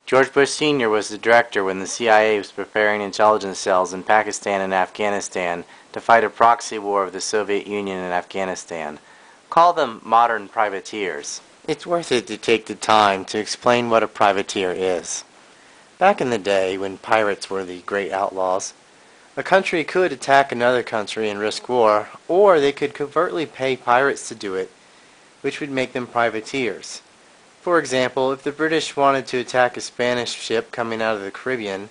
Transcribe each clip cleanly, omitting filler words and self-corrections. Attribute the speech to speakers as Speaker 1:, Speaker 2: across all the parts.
Speaker 1: George Bush Sr. was the director when the CIA was preparing intelligence cells in Pakistan and Afghanistan to fight a proxy war of the Soviet Union and Afghanistan. Call them modern privateers. It's worth it to take the time to explain what a privateer is. Back in the day, when pirates were the great outlaws, a country could attack another country and risk war, or they could covertly pay pirates to do it, which would make them privateers. For example, if the British wanted to attack a Spanish ship coming out of the Caribbean,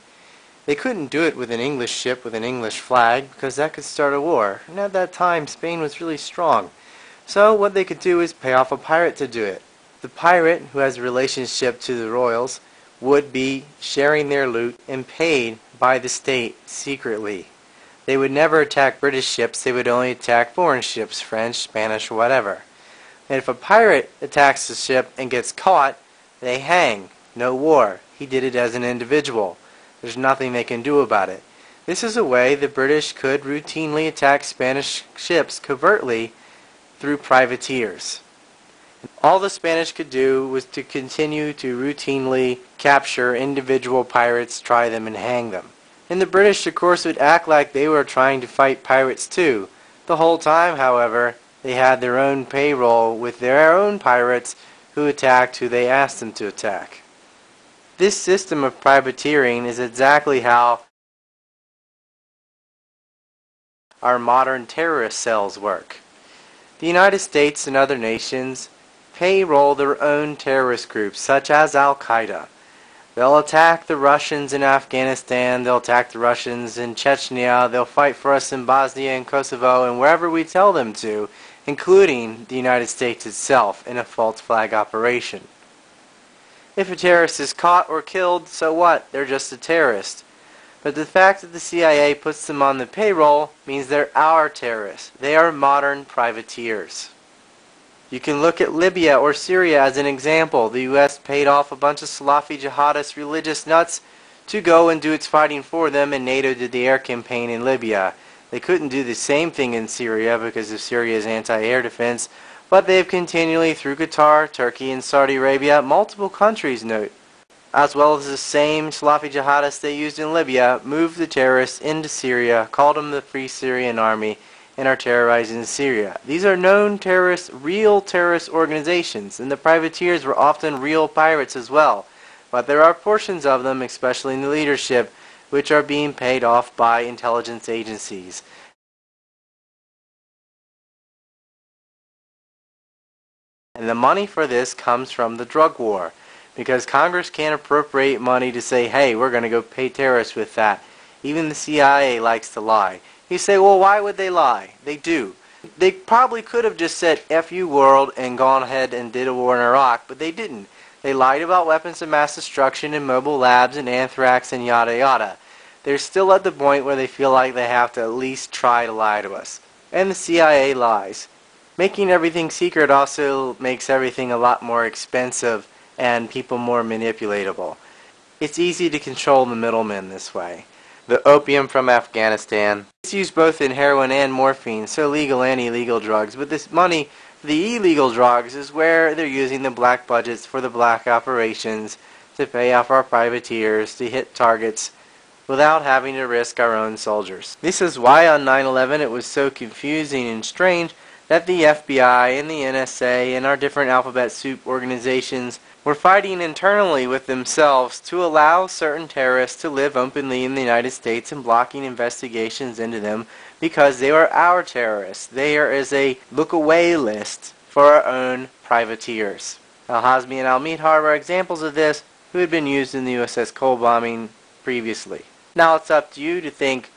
Speaker 1: they couldn't do it with an English ship with an English flag, because that could start a war, and at that time Spain was really strong. So what they could do is pay off a pirate to do it. The pirate, who has a relationship to the royals, would be sharing their loot and paid by the state secretly. They would never attack British ships, they would only attack foreign ships, French, Spanish, whatever. And if a pirate attacks the ship and gets caught, they hang. No war. He did it as an individual. There's nothing they can do about it. This is a way the British could routinely attack Spanish ships covertly through privateers. All the Spanish could do was to continue to routinely capture individual pirates, try them, and hang them. And the British, of course, would act like they were trying to fight pirates too. The whole time, however, they had their own payroll with their own pirates who attacked who they asked them to attack. This system of privateering is exactly how our modern terrorist cells work. The United States and other nations payroll their own terrorist groups, such as Al-Qaeda. They'll attack the Russians in Afghanistan, they'll attack the Russians in Chechnya, they'll fight for us in Bosnia and Kosovo and wherever we tell them to, including the United States itself, in a false flag operation. If a terrorist is caught or killed, so what? They're just a terrorist. But the fact that the CIA puts them on the payroll means they're our terrorists. They are modern privateers. You can look at Libya or Syria as an example. The U.S. paid off a bunch of Salafi jihadist religious nuts to go and do its fighting for them, and NATO did the air campaign in Libya. They couldn't do the same thing in Syria because of Syria's anti-air defense, but they've continually, through Qatar, Turkey, and Saudi Arabia, multiple countries note, as well as the same Salafi jihadists they used in Libya, moved the terrorists into Syria, called them the Free Syrian Army, and are terrorizing Syria. These are known terrorists, real terrorist organizations, and the privateers were often real pirates as well. But there are portions of them, especially in the leadership, which are being paid off by intelligence agencies. And the money for this comes from the drug war, because Congress can't appropriate money to say, hey, we're going to go pay terrorists with that. Even the CIA likes to lie. You say, well, why would they lie? They do. They probably could have just said, F you world, and gone ahead and did a war in Iraq, but they didn't. They lied about weapons of mass destruction and mobile labs and anthrax and yada yada. They're still at the point where they feel like they have to at least try to lie to us. And the CIA lies. Making everything secret also makes everything a lot more expensive and people more manipulatable. It's easy to control the middlemen this way. The opium from Afghanistan. It's used both in heroin and morphine, so legal and illegal drugs. But this money for the illegal drugs is where they're using the black budgets for the black operations to pay off our privateers to hit targets without having to risk our own soldiers. This is why on 9/11 it was so confusing and strange that the FBI and the NSA and our different alphabet soup organizations were fighting internally with themselves to allow certain terrorists to live openly in the United States and blocking investigations into them because they were our terrorists. There is a look-away list for our own privateers. Al-Hazmi and Al-Midhar were examples of this who had been used in the USS Cole bombing previously. Now it's up to you to think,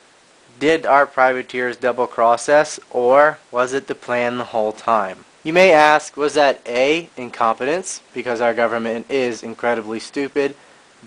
Speaker 1: did our privateers double-cross us, or was it the plan the whole time? You may ask, was that A, incompetence, because our government is incredibly stupid,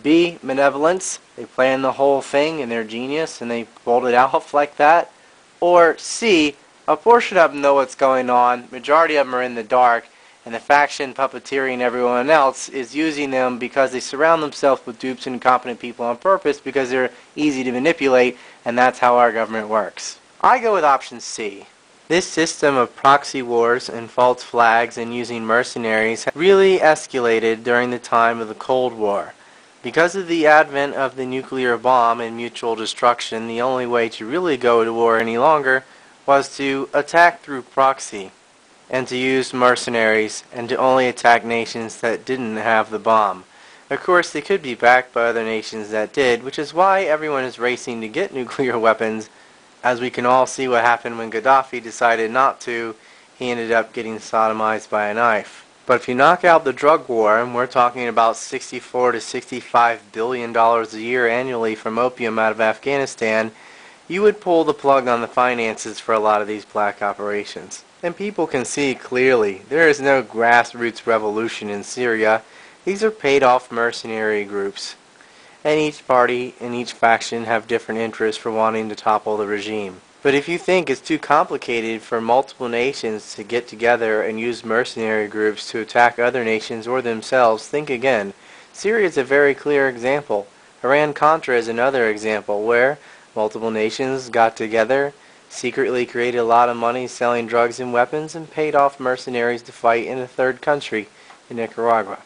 Speaker 1: B, malevolence, they planned the whole thing and they're genius and they pulled it off like that, or C, a portion of them know what's going on, majority of them are in the dark, and the faction puppeteering everyone else is using them because they surround themselves with dupes and incompetent people on purpose because they're easy to manipulate, and that's how our government works. I go with option C. This system of proxy wars and false flags and using mercenaries really escalated during the time of the Cold War. Because of the advent of the nuclear bomb and mutual destruction, the only way to really go to war any longer was to attack through proxy, and to use mercenaries, and to only attack nations that didn't have the bomb. Of course, they could be backed by other nations that did, which is why everyone is racing to get nuclear weapons, as we can all see what happened when Gaddafi decided not to. He ended up getting sodomized by a knife. But if you knock out the drug war, and we're talking about $64 to $65 billion a year annually from opium out of Afghanistan, you would pull the plug on the finances for a lot of these black operations. And people can see clearly, there is no grassroots revolution in Syria. These are paid-off mercenary groups. And each party and each faction have different interests for wanting to topple the regime. But if you think it's too complicated for multiple nations to get together and use mercenary groups to attack other nations or themselves, think again. Syria is a very clear example. Iran-Contra is another example where multiple nations got together, secretly created a lot of money selling drugs and weapons, and paid off mercenaries to fight in a third country, in Nicaragua.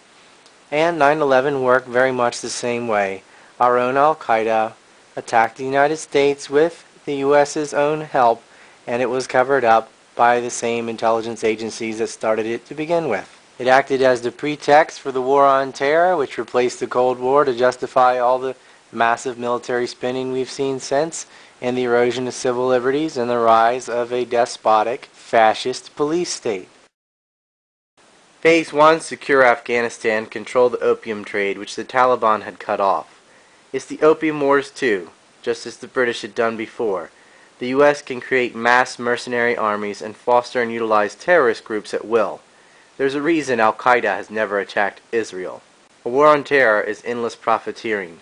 Speaker 1: And 9/11 worked very much the same way. Our own Al-Qaeda attacked the United States with the U.S.'s own help, and it was covered up by the same intelligence agencies that started it to begin with. It acted as the pretext for the war on terror, which replaced the Cold War to justify all the massive military spending we've seen since, and the erosion of civil liberties and the rise of a despotic, fascist police state. Phase 1, secure Afghanistan, control the opium trade, which the Taliban had cut off. It's the Opium Wars too, just as the British had done before. The U.S. can create mass mercenary armies and foster and utilize terrorist groups at will. There's a reason Al-Qaeda has never attacked Israel. A war on terror is endless profiteering.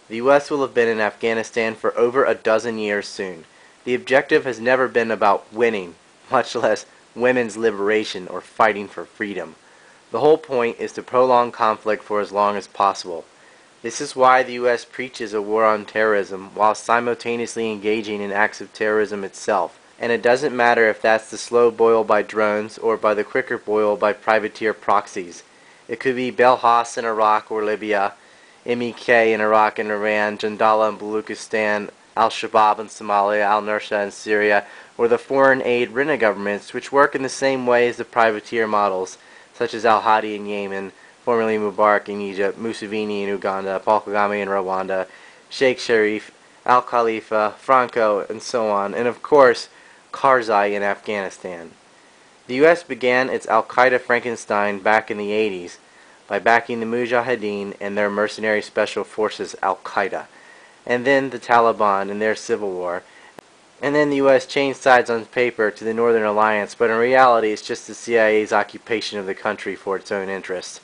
Speaker 1: The U.S. will have been in Afghanistan for over a dozen years soon. The objective has never been about winning, much less women's liberation or fighting for freedom. The whole point is to prolong conflict for as long as possible. This is why the U.S. preaches a war on terrorism while simultaneously engaging in acts of terrorism itself. And it doesn't matter if that's the slow boil by drones or by the quicker boil by privateer proxies. It could be Belhas in Iraq or Libya, MEK in Iraq and Iran, Jandala in Baluchistan, Al-Shabaab in Somalia, Al-Nusra in Syria, or the foreign aid RINA governments, which work in the same way as the privateer models, such as Al-Hadi in Yemen, formerly Mubarak in Egypt, Museveni in Uganda, Paul Kagame in Rwanda, Sheikh Sharif, Al-Khalifa, Franco, and so on, and of course, Karzai in Afghanistan. The U.S. began its Al-Qaeda Frankenstein back in the 80s by backing the Mujahideen and their mercenary special forces Al-Qaeda, and then the Taliban in their civil war, and then the U.S. changed sides on paper to the Northern Alliance, but in reality it's just the CIA's occupation of the country for its own interests.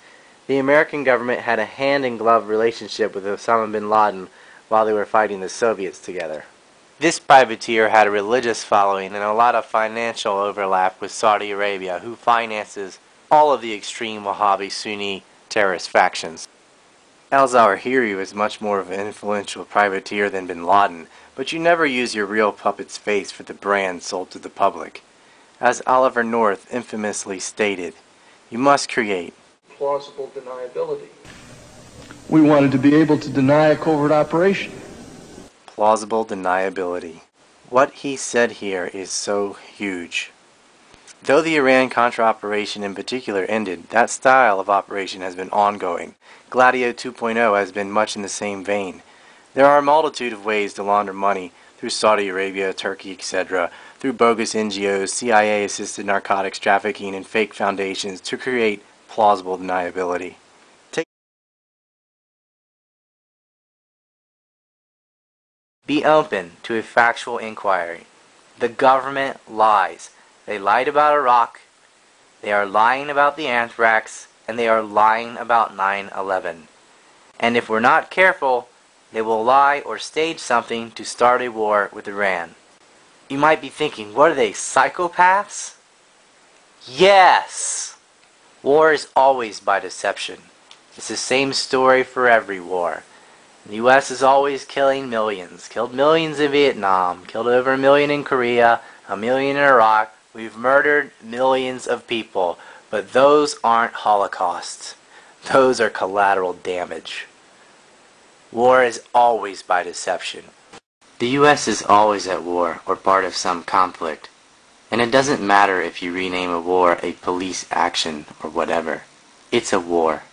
Speaker 1: The American government had a hand-in-glove relationship with Osama bin Laden while they were fighting the Soviets together. This privateer had a religious following and a lot of financial overlap with Saudi Arabia, who finances all of the extreme Wahhabi Sunni terrorist factions. Al-Zawahiri was much more of an influential privateer than bin Laden, but you never use your real puppet's face for the brand sold to the public. As Oliver North infamously stated, you must create
Speaker 2: plausible deniability. We wanted to be able to deny a covert operation.
Speaker 1: Plausible deniability. What he said here is so huge. Though the Iran-Contra operation in particular ended, that style of operation has been ongoing. Gladio 2.0 has been much in the same vein. There are a multitude of ways to launder money through Saudi Arabia, Turkey, etc., through bogus NGOs, CIA-assisted narcotics trafficking, and fake foundations to create plausible deniability. Be open to a factual inquiry. The government lies. They lied about Iraq, they are lying about the anthrax, and they are lying about 9/11. And if we're not careful, they will lie or stage something to start a war with Iran. You might be thinking, what are they, psychopaths? Yes! War is always by deception. It's the same story for every war. The U.S. is always killing millions. Killed millions in Vietnam, killed over 1 million in Korea, 1 million in Iraq. We've murdered millions of people, but those aren't holocausts. Those are collateral damage. War is always by deception. The U.S. is always at war or part of some conflict. And it doesn't matter if you rename a war a police action or whatever. It's a war.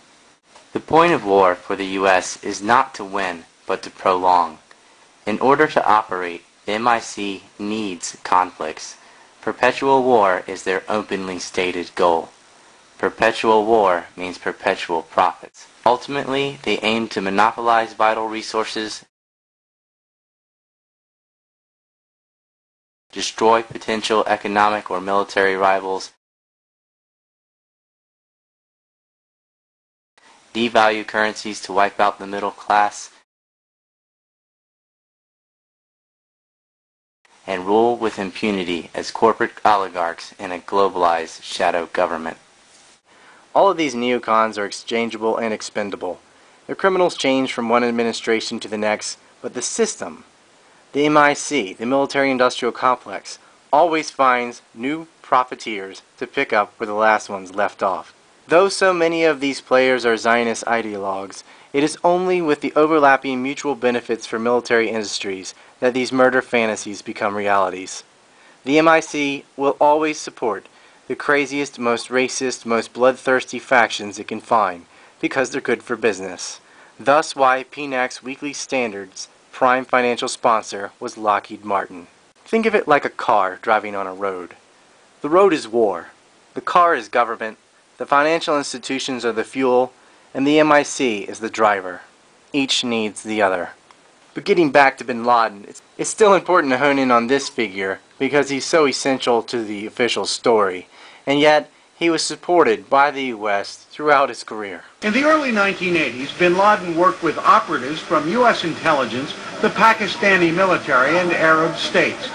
Speaker 1: The point of war for the U.S. is not to win, but to prolong. In order to operate, the MIC needs conflicts. Perpetual war is their openly stated goal. Perpetual war means perpetual profits. Ultimately, they aim to monopolize vital resources, destroy potential economic or military rivals, devalue currencies to wipe out the middle class, and rule with impunity as corporate oligarchs in a globalized shadow government. All of these neocons are exchangeable and expendable. Their criminals change from one administration to the next, but the system, the MIC, the military-industrial complex, always finds new profiteers to pick up where the last ones left off. Though so many of these players are Zionist ideologues, it is only with the overlapping mutual benefits for military industries that these murder fantasies become realities. The MIC will always support the craziest, most racist, most bloodthirsty factions it can find, because they're good for business. Thus why PNAC's Weekly Standard's prime financial sponsor was Lockheed Martin. Think of it like a car driving on a road. The road is war. The car is government. The financial institutions are the fuel, and the MIC is the driver. Each needs the other. But getting back to bin Laden, it's still important to hone in on this figure because he's so essential to the official story, and yet he was supported by the U.S. throughout his career.
Speaker 3: In the early 1980s, bin Laden worked with operatives from U.S. intelligence, the Pakistani military, and Arab states.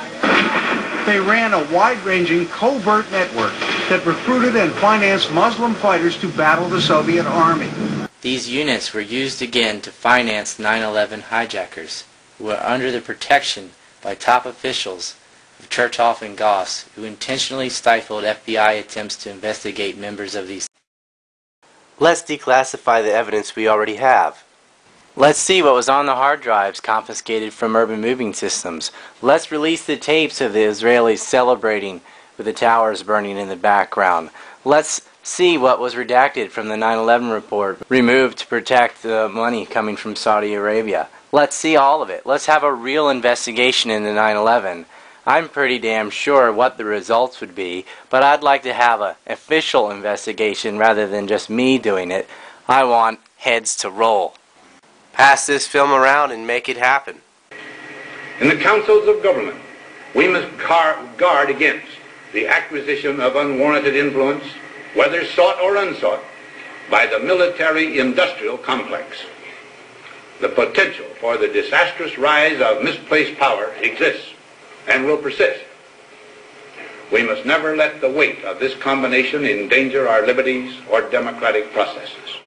Speaker 3: They ran a wide-ranging covert network that recruited and financed Muslim fighters to battle the Soviet army.
Speaker 1: These units were used again to finance 9/11 hijackers, who were under the protection by top officials of Chertoff and Goss, who intentionally stifled FBI attempts to investigate members of these. Let's declassify the evidence we already have. Let's see what was on the hard drives confiscated from Urban Moving Systems. Let's release the tapes of the Israelis celebrating with the towers burning in the background. Let's see what was redacted from the 9/11 report, removed to protect the money coming from Saudi Arabia. Let's see all of it. Let's have a real investigation into 9/11. I'm pretty damn sure what the results would be, but I'd like to have an official investigation rather than just me doing it. I want heads to roll. Pass this film around and make it happen.
Speaker 4: In the councils of government, we must guard against the acquisition of unwarranted influence, whether sought or unsought, by the military-industrial complex. The potential for the disastrous rise of misplaced power exists and will persist. We must never let the weight of this combination endanger our liberties or democratic processes.